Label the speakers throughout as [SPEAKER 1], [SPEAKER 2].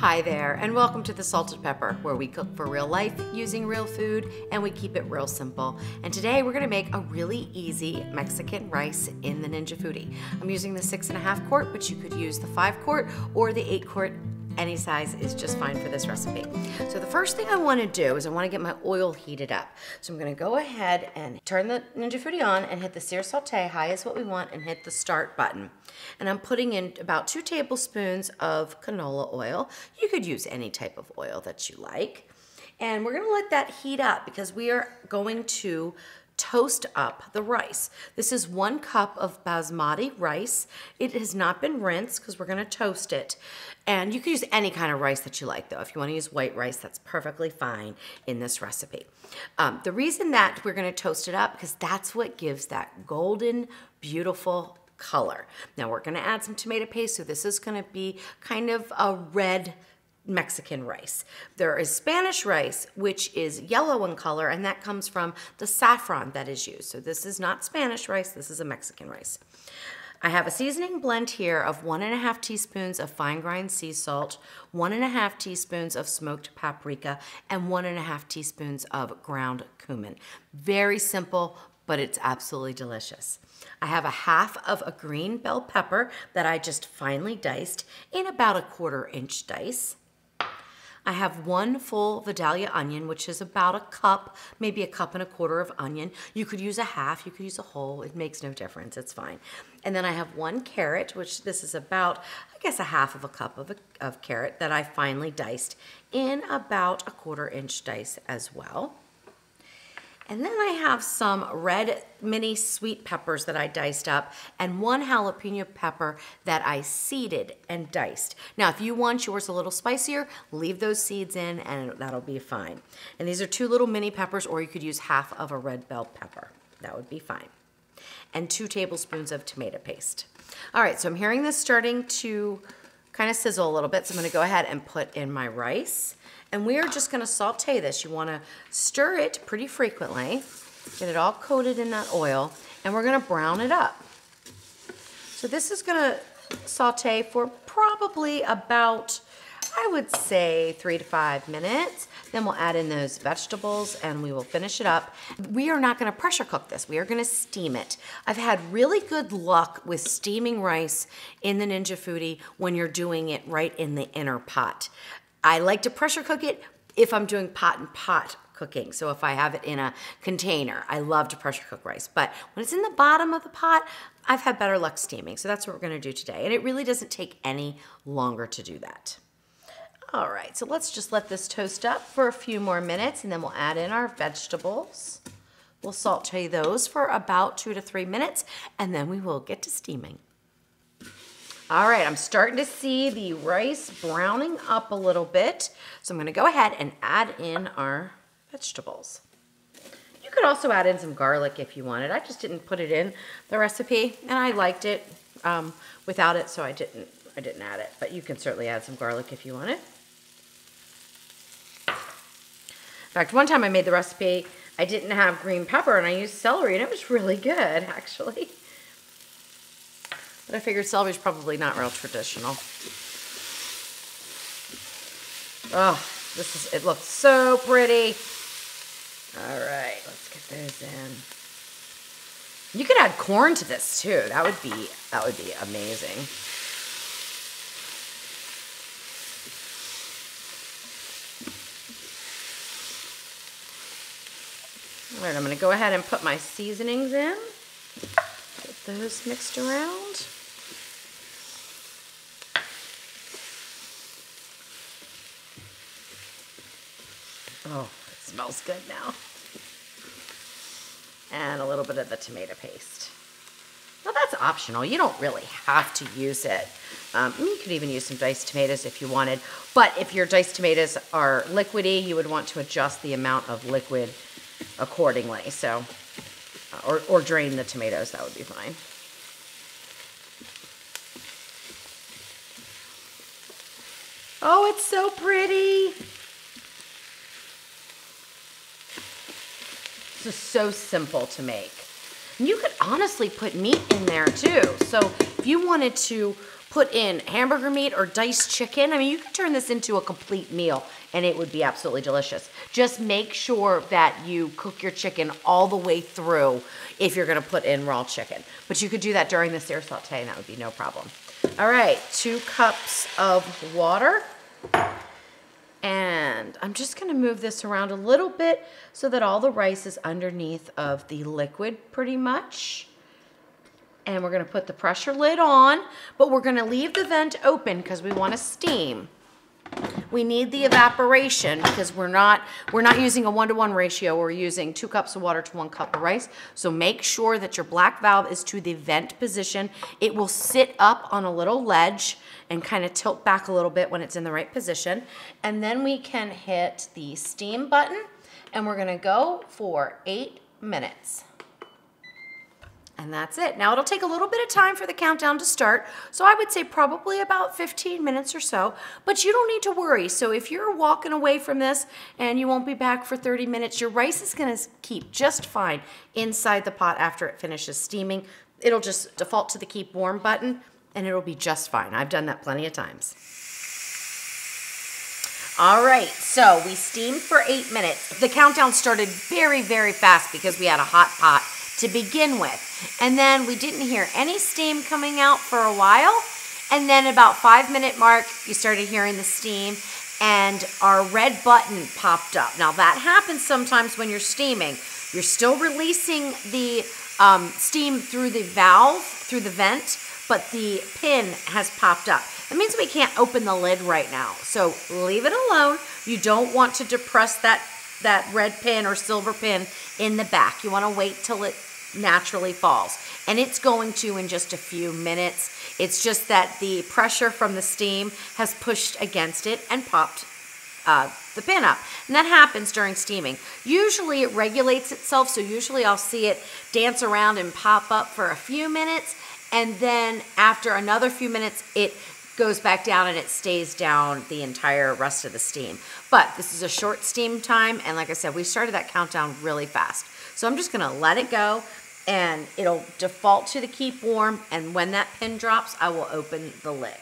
[SPEAKER 1] Hi there, and welcome to The Salted Pepper, where we cook for real life using real food and we keep it real simple. And today we're gonna make a really easy Mexican rice in the Ninja Foodi. I'm using the 6.5 quart, but you could use the 5 quart or the 8 quart. Any size is just fine for this recipe. So the first thing I wanna do is I wanna get my oil heated up. So I'm gonna go ahead and turn the Ninja Foodi on and hit the sear saute, high is what we want, and hit the start button. And I'm putting in about 2 tablespoons of canola oil. You could use any type of oil that you like. And we're gonna let that heat up because we are going to toast up the rice. This is 1 cup of basmati rice. It has not been rinsed because we're gonna toast it. And you can use any kind of rice that you like though. If you wanna use white rice, that's perfectly fine in this recipe. The reason that we're gonna toast it up, because that's what gives that golden, beautiful color. Now we're gonna add some tomato paste, so this is gonna be kind of a red Mexican rice. There is Spanish rice, which is yellow in color, and that comes from the saffron that is used. So this is not Spanish rice, this is a Mexican rice. I have a seasoning blend here of 1.5 teaspoons of fine grind sea salt, 1.5 teaspoons of smoked paprika, and 1.5 teaspoons of ground cumin. Very simple, but it's absolutely delicious. I have a half of a green bell pepper that I just finely diced in about a 1/4 inch dice. I have 1 full Vidalia onion, which is about a cup, maybe a 1.25 cups of onion. You could use a half, you could use a whole, it makes no difference, it's fine. And then I have 1 carrot, which this is about, I guess, a half of a cup of carrot that I finely diced in about a 1/4 inch dice as well. And then I have some red mini sweet peppers that I diced up and 1 jalapeno pepper that I seeded and diced. Now, if you want yours a little spicier, leave those seeds in and that'll be fine. And these are 2 little mini peppers, or you could use half of a red bell pepper. That would be fine. And 2 tablespoons of tomato paste. All right, so I'm hearing this starting to kind of sizzle a little bit, so I'm gonna go ahead and put in my rice. And we are just gonna saute this. You wanna stir it pretty frequently, get it all coated in that oil, and we're gonna brown it up. So this is gonna saute for probably about, I would say, 3 to 5 minutes. Then we'll add in those vegetables and we will finish it up. We are not gonna pressure cook this. We are gonna steam it. I've had really good luck with steaming rice in the Ninja Foodi when you're doing it right in the inner pot. I like to pressure cook it if I'm doing pot and pot cooking. So if I have it in a container, I love to pressure cook rice. But when it's in the bottom of the pot, I've had better luck steaming. So that's what we're gonna do today. And it really doesn't take any longer to do that. All right, so let's just let this toast up for a few more minutes and then we'll add in our vegetables. We'll saute those for about 2 to 3 minutes and then we will get to steaming. All right, I'm starting to see the rice browning up a little bit. So I'm gonna go ahead and add in our vegetables. You could also add in some garlic if you wanted. I just didn't put it in the recipe and I liked it without it, so I didn't add it, but you can certainly add some garlic if you want it. In fact, one time I made the recipe, I didn't have green pepper and I used celery and it was really good, actually. But I figured celery is probably not real traditional. Oh, it looks so pretty. All right, let's get those in. You could add corn to this too. That would be amazing. All right, I'm gonna go ahead and put my seasonings in. Get those mixed around. Oh, it smells good now. And a little bit of the tomato paste. Now that's optional. You don't really have to use it. You could even use some diced tomatoes if you wanted. But if your diced tomatoes are liquidy, you would want to adjust the amount of liquid accordingly. So, or drain the tomatoes, that would be fine. Oh, it's so pretty. This is so simple to make. And you could honestly put meat in there too. So if you wanted to put in hamburger meat or diced chicken. I mean, you could turn this into a complete meal and it would be absolutely delicious. Just make sure that you cook your chicken all the way through if you're gonna put in raw chicken. But you could do that during the sear saute and that would be no problem. All right, 2 cups of water. And I'm just gonna move this around a little bit so that all the rice is underneath of the liquid pretty much. And we're gonna put the pressure lid on, but we're gonna leave the vent open because we wanna steam. We need the evaporation because we're not using a 1-to-1 ratio. We're using 2 cups of water to 1 cup of rice. So make sure that your black valve is to the vent position. It will sit up on a little ledge and kind of tilt back a little bit when it's in the right position. And then we can hit the steam button and we're gonna go for 8 minutes. And that's it. Now it'll take a little bit of time for the countdown to start. So I would say probably about 15 minutes or so, but you don't need to worry. So if you're walking away from this and you won't be back for 30 minutes, your rice is gonna keep just fine inside the pot after it finishes steaming. It'll just default to the keep warm button and it'll be just fine. I've done that plenty of times. All right, so we steamed for 8 minutes. The countdown started very, very fast because we had a hot pot to begin with. And then we didn't hear any steam coming out for a while. And then about 5-minute mark, you started hearing the steam and our red button popped up. Now that happens sometimes when you're steaming. You're still releasing the steam through the valve, through the vent, but the pin has popped up. That means we can't open the lid right now. So leave it alone. You don't want to depress that red pin or silver pin in the back. You want to wait till it naturally falls. And it's going to in just a few minutes. It's just that the pressure from the steam has pushed against it and popped the pin up. And that happens during steaming. Usually it regulates itself, so usually I'll see it dance around and pop up for a few minutes, and then after another few minutes, it goes back down and it stays down the entire rest of the steam. But this is a short steam time, and like I said, we started that countdown really fast. So I'm just gonna let it go, and it'll default to the keep warm, and when that pin drops, I will open the lid.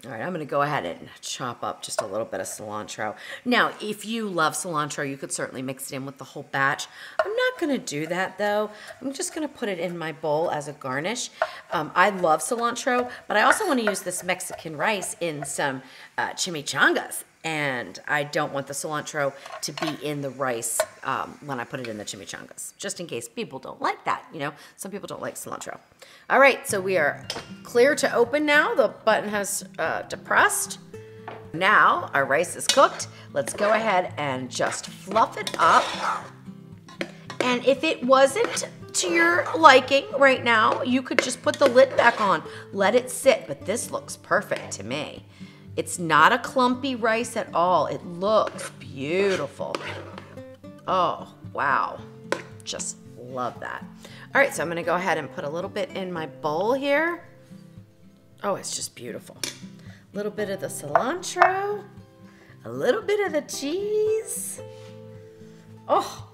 [SPEAKER 1] All right, I'm gonna go ahead and chop up just a little bit of cilantro. Now, if you love cilantro, you could certainly mix it in with the whole batch. I'm not gonna do that though. I'm just gonna put it in my bowl as a garnish. I love cilantro, but I also wanna use this Mexican rice in some chimichangas. And I don't want the cilantro to be in the rice when I put it in the chimichangas, just in case people don't like that, you know? Some people don't like cilantro. All right, so we are clear to open now. The button has depressed. Now our rice is cooked. Let's go ahead and just fluff it up. And if it wasn't to your liking right now, you could just put the lid back on, let it sit, but this looks perfect to me. It's not a clumpy rice at all. It looks beautiful. Oh, wow. Just love that. All right, so I'm gonna go ahead and put a little bit in my bowl here. Oh, it's just beautiful. A little bit of the cilantro, a little bit of the cheese. Oh,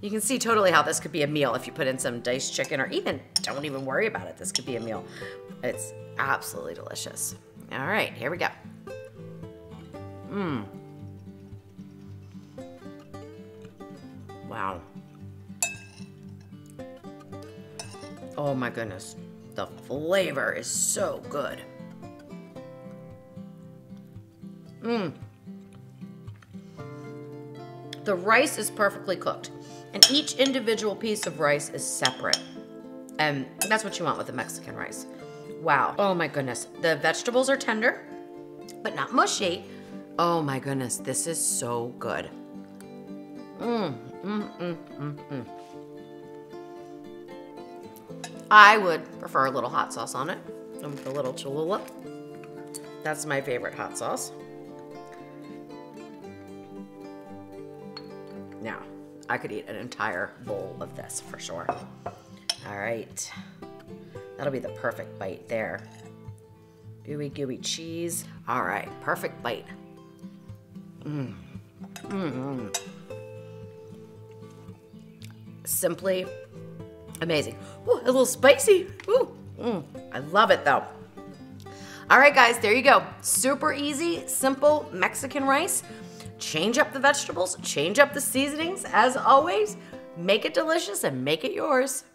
[SPEAKER 1] you can see totally how this could be a meal if you put in some diced chicken, or even don't even worry about it. This could be a meal. It's absolutely delicious. All right, here we go. Wow. Oh my goodness. The flavor is so good. The rice is perfectly cooked, and each individual piece of rice is separate. And that's what you want with the Mexican rice. Wow. Oh my goodness. The vegetables are tender, but not mushy. Oh my goodness. This is so good. I would prefer a little hot sauce on it. A little Cholula. That's my favorite hot sauce. Now, I could eat an entire bowl of this for sure. All right. That'll be the perfect bite there. Ooey gooey cheese. All right, perfect bite. Simply amazing. Ooh, a little spicy. Ooh, I love it though. All right, guys, there you go. Super easy, simple Mexican rice. Change up the vegetables, change up the seasonings. As always, make it delicious and make it yours.